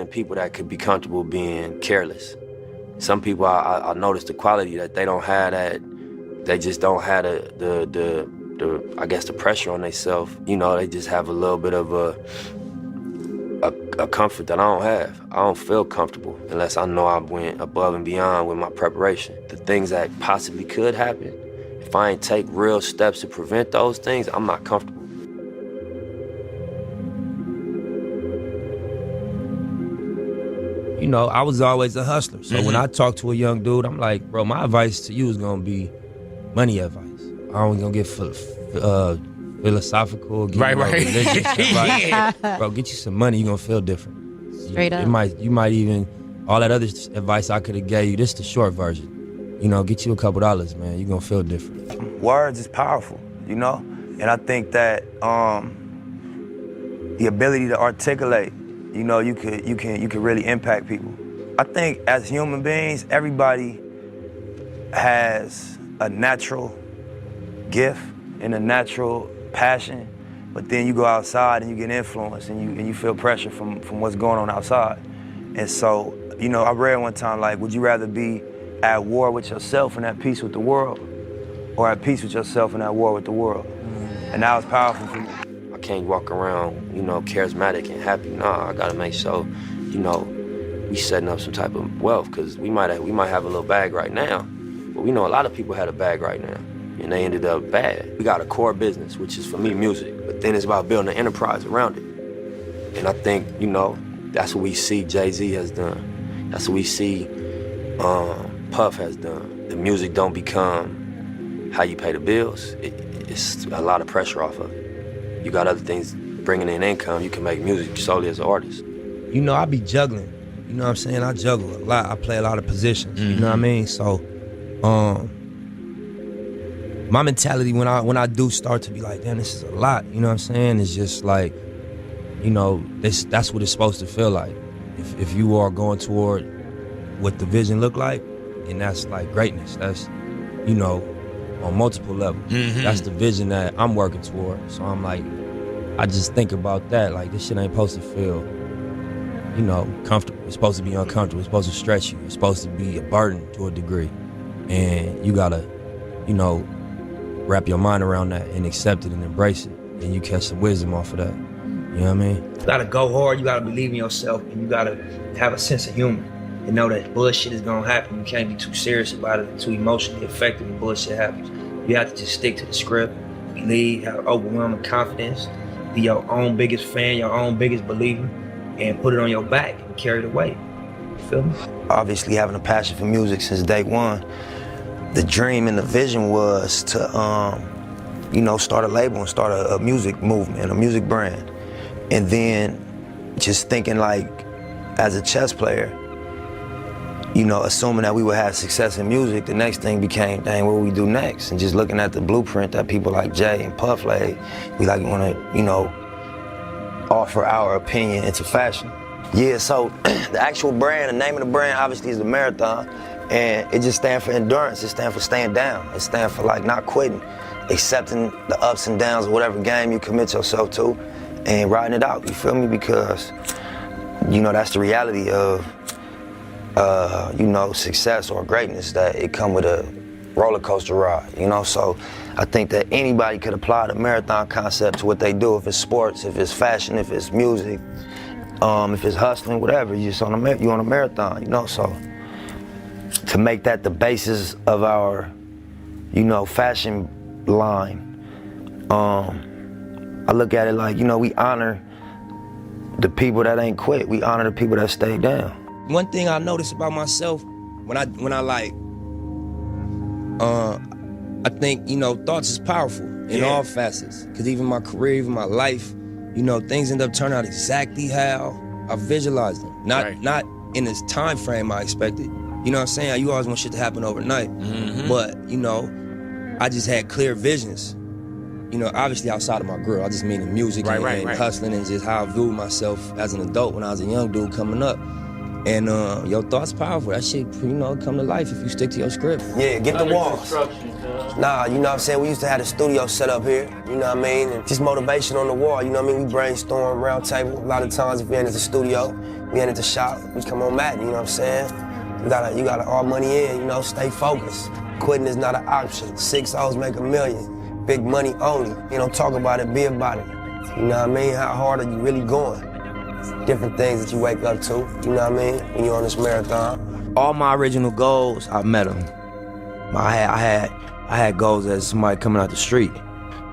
And people that could be comfortable being careless. Some people, I noticed the quality that they don't have that, they just don't have the I guess the pressure on themselves. You know, they just have a little bit of a comfort that I don't have. I don't feel comfortable unless I know I went above and beyond with my preparation. The things that possibly could happen, if I ain't take real steps to prevent those things, I'm not comfortable. You know, I was always a hustler. So when I talk to a young dude, I'm like, bro, my advice to you is gonna be money advice. I don't gonna get philosophical, religious advice. Yeah. Bro, get you some money, you're gonna feel different. Straight up. You might even, all that other advice I could have gave you, this is the short version. You know, get you a couple dollars, man, you're gonna feel different. Words is powerful, you know? And I think that the ability to articulate, you know, you could really impact people. I think as human beings, everybody has a natural gift and a natural passion, but then you go outside and you get influenced and you feel pressure from what's going on outside. And so, you know, I read one time, like, would you rather be at war with yourself and at peace with the world, or at peace with yourself and at war with the world? And that was powerful for me. I can't walk around, you know, charismatic and happy. Nah, I gotta make sure, you know, we setting up some type of wealth, because we might have a little bag right now, but we know a lot of people had a bag right now, and they ended up bad. We got a core business, which is, for me, music, but then it's about building an enterprise around it. And I think, you know, that's what we see Jay-Z has done. That's what we see Puff has done. The music don't become how you pay the bills. It's a lot of pressure off of it. You got other things bringing in income. You can make music solely as an artist. You know, I be juggling. You know what I'm saying? I juggle a lot. I play a lot of positions. You know what I mean? So, my mentality when I do start to be like, damn, this is a lot. You know what I'm saying? It's just like, you know, that's what it's supposed to feel like. If you are going toward what the vision look like, and that's like greatness. That's, you know, on multiple levels. That's the vision that I'm working toward. So I'm like, I just think about that. Like, this shit ain't supposed to feel, you know, comfortable. It's supposed to be uncomfortable. It's supposed to stretch you. It's supposed to be a burden to a degree. And you gotta, you know, wrap your mind around that and accept it and embrace it. And you catch some wisdom off of that. You know what I mean? You gotta go hard, you gotta believe in yourself, and you gotta have a sense of humor and know that bullshit is gonna happen. You can't be too serious about it, too emotionally affected when bullshit happens. You have to just stick to the script, believe, have overwhelming confidence, be your own biggest fan, your own biggest believer, and put it on your back and carry the weight. You feel me? Obviously, having a passion for music since day one, the dream and the vision was to, you know, start a label and start a music movement, a music brand. And then just thinking, like, as a chess player, you know, assuming that we would have success in music, the next thing became, dang, what we do next? And just looking at the blueprint that people like Jay and Puff laid, we like want to, you know, offer our opinion into fashion. Yeah, so the actual brand, the name of the brand obviously is the Marathon, and it just stands for endurance. It stands for staying down. It stands for, like, not quitting, accepting the ups and downs of whatever game you commit yourself to and riding it out, you feel me? Because, you know, that's the reality of, you know, success or greatness, that it come with a roller coaster ride, you know? So I think that anybody could apply the Marathon concept to what they do, if it's sports, if it's fashion, if it's music, if it's hustling, whatever, you're on a marathon, you know? So to make that the basis of our, you know, fashion line, I look at it like, you know, we honor the people that ain't quit. We honor the people that stayed down. One thing I notice about myself, when I like, I think, you know, thoughts is powerful in all facets. Cause even my career, even my life, you know, things end up turning out exactly how I visualized them. Not in this time frame I expected. You know what I'm saying? You always want shit to happen overnight. But, you know, I just had clear visions. You know, obviously outside of my grill. I just mean in music and hustling, and just how I viewed myself as an adult when I was a young dude coming up. And your thoughts powerful. That shit, you know, come to life if you stick to your script. Yeah, get the walls. Nah, you know what I'm saying? We used to have the studio set up here, you know what I mean? And just motivation on the wall, you know what I mean? We brainstorm, round table. A lot of times if we're in the studio, we ain't at the shop, we come on Madden, you know what I'm saying? You gotta all money in, you know, stay focused. Quitting is not an option. 6 hours make $1 million. Big money only. You know, talk about it, be about it. You know what I mean? How hard are you really going? Different things that you wake up to, you know what I mean? When you're on this marathon. All my original goals, I met them. I had goals as somebody coming out the street.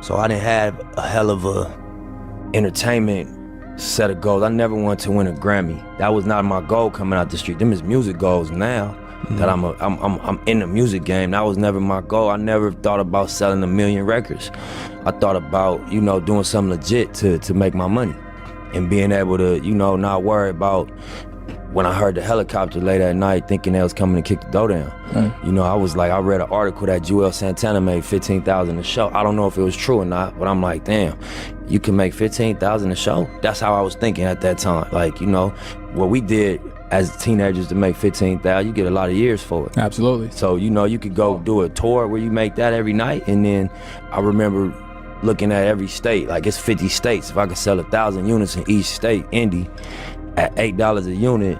So I didn't have a hell of a entertainment set of goals. I never wanted to win a Grammy. That was not my goal coming out the street. Them is music goals now. That I'm in the music game. That was never my goal. I never thought about selling 1 million records. I thought about, you know, doing something legit to make my money and being able to, you know, not worry about when I heard the helicopter late at night thinking they was coming to kick the door down. Right. You know, I read an article that Joel Santana made $15,000 a show. I don't know if it was true or not, but I'm like, damn, you can make $15,000 a show? That's how I was thinking at that time. Like, you know, what we did as teenagers to make $15,000, you get a lot of years for it. Absolutely. So, you know, you could go do a tour where you make that every night, and then I remember looking at every state, like it's 50 states. If I could sell 1,000 units in each state, indie, at $8 a unit,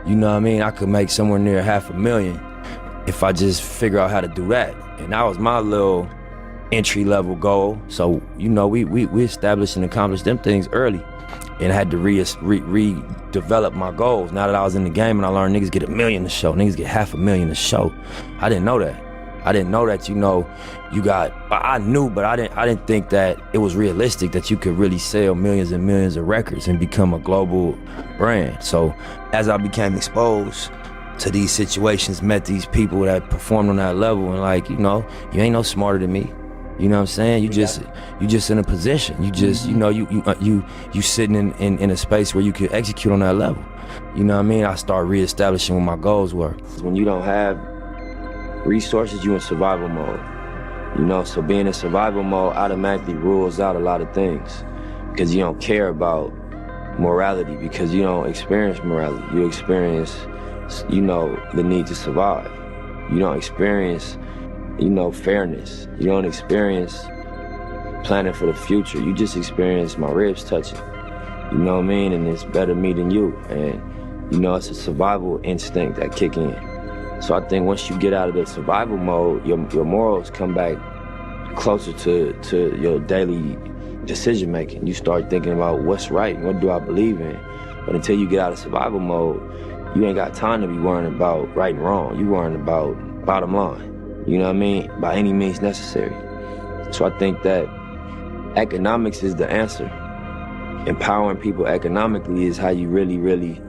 you know what I mean? I could make somewhere near $500,000 if I just figure out how to do that. And that was my little entry-level goal. So, you know, we established and accomplished them things early, and I had to redevelop my goals. Now that I was in the game and I learned niggas get $1 million a show, niggas get $500,000 a show. I didn't know that. I didn't know that, you know, I knew, but I didn't think that it was realistic that you could really sell millions and millions of records and become a global brand. So as I became exposed to these situations, met these people that performed on that level, and like, you know, you ain't no smarter than me. You know what I'm saying? You just in a position. You just, you know, you sitting in a space where you can execute on that level. You know what I mean? I start reestablishing what my goals were. When you don't have resources, you in survival mode. You know, so being in survival mode automatically rules out a lot of things, because you don't care about morality, because you don't experience morality. You experience, you know, the need to survive. You don't experience, you know, fairness. You don't experience planning for the future. You just experience my ribs touching. You know what I mean? And it's better me than you. And, you know, it's a survival instinct that kick in. So I think once you get out of the survival mode, your morals come back closer to your daily decision making. You start thinking about what's right, what do I believe in. But until you get out of survival mode, you ain't got time to be worrying about right and wrong. You worrying about bottom line, you know what I mean? By any means necessary. So I think that economics is the answer. Empowering people economically is how you really, really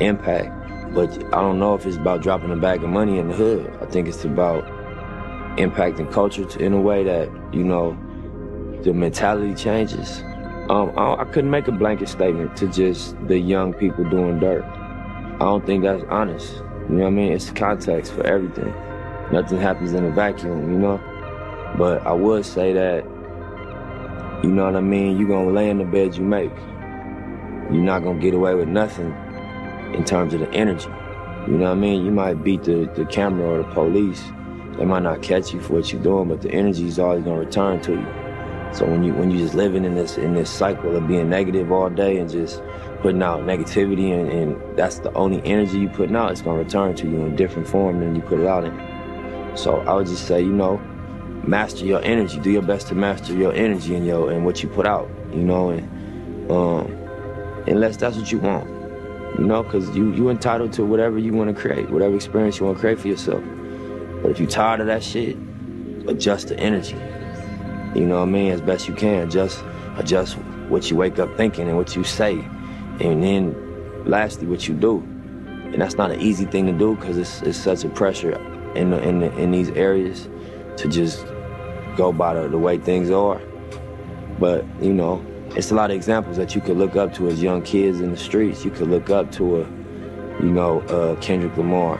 impact. But I don't know if it's about dropping a bag of money in the hood. I think it's about impacting culture in a way that, you know, the mentality changes. I couldn't make a blanket statement to just the young people doing dirt. I don't think that's honest. You know what I mean? It's context for everything. Nothing happens in a vacuum, you know? But I would say that, you know what I mean, you're gonna lay in the bed you make. You're not gonna get away with nothing in terms of the energy. You know what I mean? You might beat the camera or the police. They might not catch you for what you're doing, but the energy is always gonna return to you. So when you just living in this cycle of being negative all day and just putting out negativity, and that's the only energy you putting out, it's gonna return to you in different form than you put it out in. So I would just say, you know, master your energy. Do your best to master your energy and what you put out, you know, and unless that's what you want. You know, because you entitled to whatever you want to create, whatever experience you want to create for yourself. But if you're tired of that shit, adjust the energy. You know what I mean? As best you can. Adjust what you wake up thinking and what you say. And then, lastly, what you do. And that's not an easy thing to do, because it's such a pressure in these areas to just go by the way things are. But, you know, it's a lot of examples that you could look up to as young kids in the streets. You could look up to Kendrick Lamar.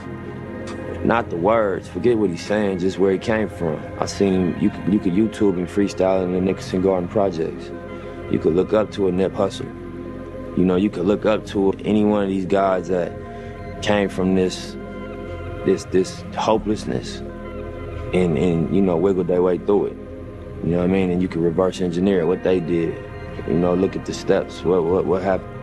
Not the words, forget what he's saying, just where he came from. I seen him, you could YouTube him freestyling in the Nicholson Garden Projects. You could look up to a Nip Hussle. You know, you could look up to any one of these guys that came from this hopelessness and you know, wiggled their way through it. You know what I mean? And you could reverse engineer what they did. You know, look at the steps, what happened.